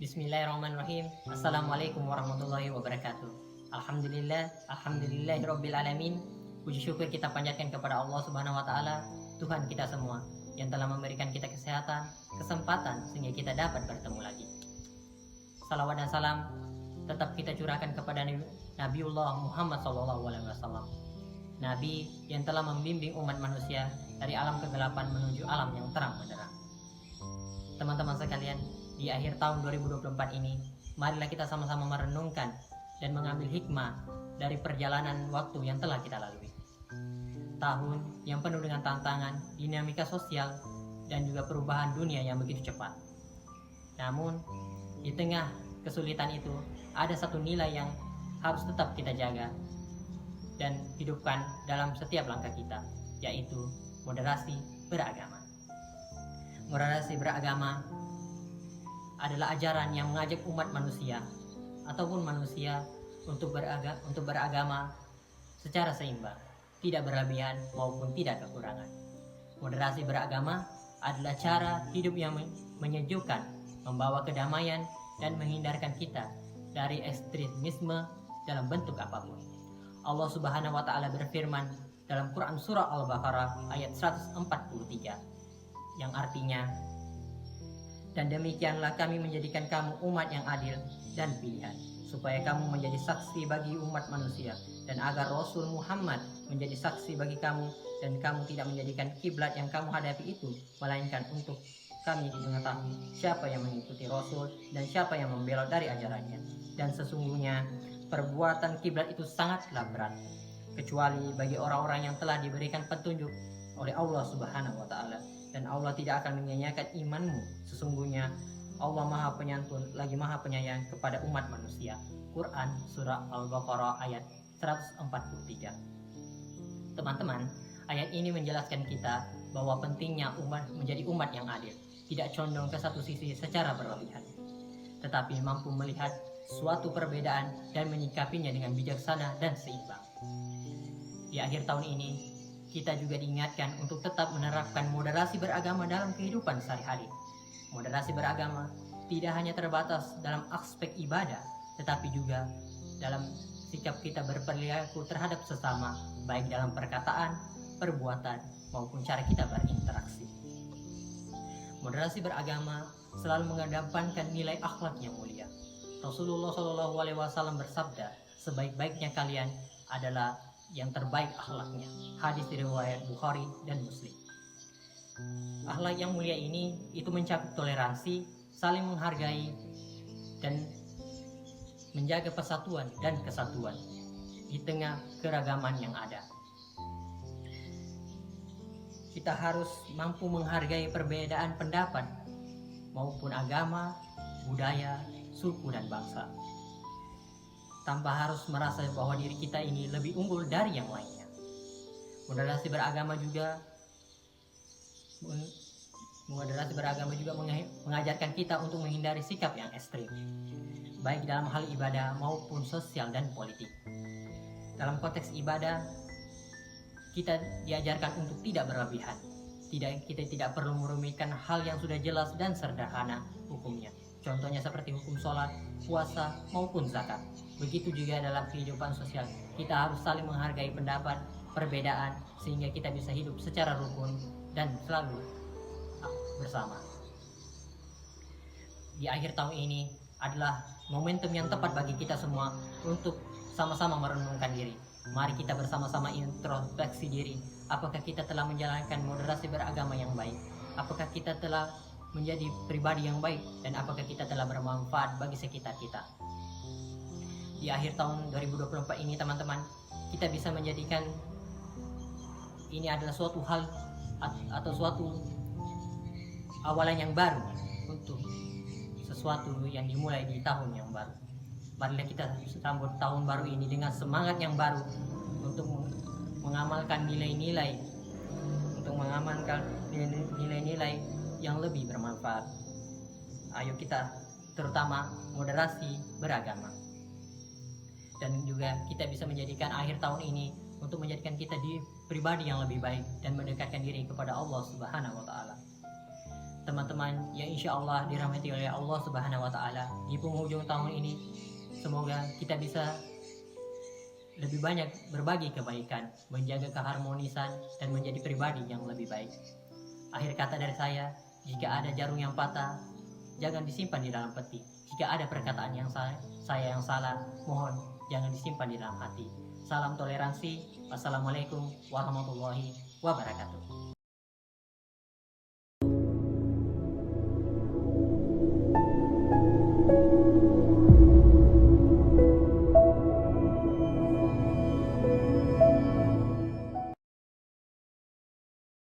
Bismillahirrahmanirrahim. Assalamualaikum warahmatullahi wabarakatuh. Alhamdulillahirabbil alamin. Puji syukur kita panjatkan kepada Allah Subhanahu wa taala, Tuhan kita semua yang telah memberikan kita kesehatan, kesempatan sehingga kita dapat bertemu lagi. Salawat dan salam tetap kita curahkan kepada Nabiullah Muhammad SAW, Nabi yang telah membimbing umat manusia dari alam kegelapan menuju alam yang terang benderang. Teman-teman sekalian, di akhir tahun 2024 ini, marilah kita sama-sama merenungkan dan mengambil hikmah dari perjalanan waktu yang telah kita lalui. Tahun yang penuh dengan tantangan, dinamika sosial, dan juga perubahan dunia yang begitu cepat. Namun, di tengah kesulitan itu, ada satu nilai yang harus tetap kita jaga dan hidupkan dalam setiap langkah kita, yaitu moderasi beragama. Moderasi beragama adalah ajaran yang mengajak umat manusia ataupun manusia untuk beragama secara seimbang, tidak berlebihan maupun tidak kekurangan. Moderasi beragama adalah cara hidup yang menyejukkan, membawa kedamaian dan menghindarkan kita dari ekstremisme dalam bentuk apapun. Allah Subhanahu wa taala berfirman dalam Quran surah Al-Baqarah ayat 143 yang artinya, dan demikianlah kami menjadikan kamu umat yang adil dan pilihan, supaya kamu menjadi saksi bagi umat manusia, dan agar Rasul Muhammad menjadi saksi bagi kamu, dan kamu tidak menjadikan kiblat yang kamu hadapi itu melainkan untuk kami mengetahui siapa yang mengikuti Rasul dan siapa yang membelot dari ajarannya. Dan sesungguhnya perbuatan kiblat itu sangatlah berat, kecuali bagi orang-orang yang telah diberikan petunjuk oleh Allah Subhanahu wa taala, dan Allah tidak akan menyia-nyiakan imanmu. Sesungguhnya Allah Maha Penyantun lagi Maha Penyayang kepada umat manusia. Quran surah Al-Baqarah ayat 143. Teman-teman, ayat ini menjelaskan kita bahwa pentingnya umat menjadi umat yang adil, tidak condong ke satu sisi secara berlebihan, tetapi mampu melihat suatu perbedaan dan menyikapinya dengan bijaksana dan seimbang. Di akhir tahun ini, kita juga diingatkan untuk tetap menerapkan moderasi beragama dalam kehidupan sehari-hari. Moderasi beragama tidak hanya terbatas dalam aspek ibadah, tetapi juga dalam sikap kita berperilaku terhadap sesama, baik dalam perkataan, perbuatan, maupun cara kita berinteraksi. Moderasi beragama selalu mengedepankan nilai akhlak yang mulia. Rasulullah SAW bersabda, sebaik-baiknya kalian adalah yang terbaik akhlaknya. Hadis riwayat Bukhari dan Muslim. Akhlak yang mulia ini itu mencakup toleransi, saling menghargai, dan menjaga persatuan dan kesatuan di tengah keragaman yang ada. Kita harus mampu menghargai perbedaan pendapat maupun agama, budaya, suku, dan bangsa, tanpa harus merasa bahwa diri kita ini lebih unggul dari yang lainnya. Moderasi beragama juga mengajarkan kita untuk menghindari sikap yang ekstrim, baik dalam hal ibadah maupun sosial dan politik. Dalam konteks ibadah, kita diajarkan untuk tidak berlebihan. Kita tidak perlu merumitkan hal yang sudah jelas dan sederhana hukumnya. Contohnya seperti hukum sholat, puasa, maupun zakat. Begitu juga dalam kehidupan sosial, kita harus saling menghargai pendapat, perbedaan, sehingga kita bisa hidup secara rukun dan selalu bersama. Di akhir tahun ini adalah momentum yang tepat bagi kita semua untuk sama-sama merenungkan diri. Mari kita bersama-sama introspeksi diri. Apakah kita telah menjalankan moderasi beragama yang baik? Apakah kita telah menjadi pribadi yang baik? Dan apakah kita telah bermanfaat bagi sekitar kita? Di akhir tahun 2024 ini, teman-teman, kita bisa menjadikan ini adalah suatu hal atau suatu awalan yang baru untuk sesuatu yang dimulai di tahun yang baru. Marilah kita sambut tahun baru ini dengan semangat yang baru untuk mengamalkan nilai-nilai yang lebih bermanfaat. Ayo kita terutama moderasi beragama. Dan juga kita bisa menjadikan akhir tahun ini untuk menjadikan kita di pribadi yang lebih baik dan mendekatkan diri kepada Allah Subhanahu wa taala. teman-teman yang insya Allah dirahmati oleh Allah Subhanahu wa Ta'ala, di penghujung tahun ini, semoga kita bisa lebih banyak berbagi kebaikan, menjaga keharmonisan, dan menjadi pribadi yang lebih baik. Akhir kata dari saya, jika ada jarum yang patah, jangan disimpan di dalam peti. Jika ada perkataan yang saya yang salah, mohon jangan disimpan di dalam hati. Salam toleransi. Wassalamualaikum warahmatullahi wabarakatuh.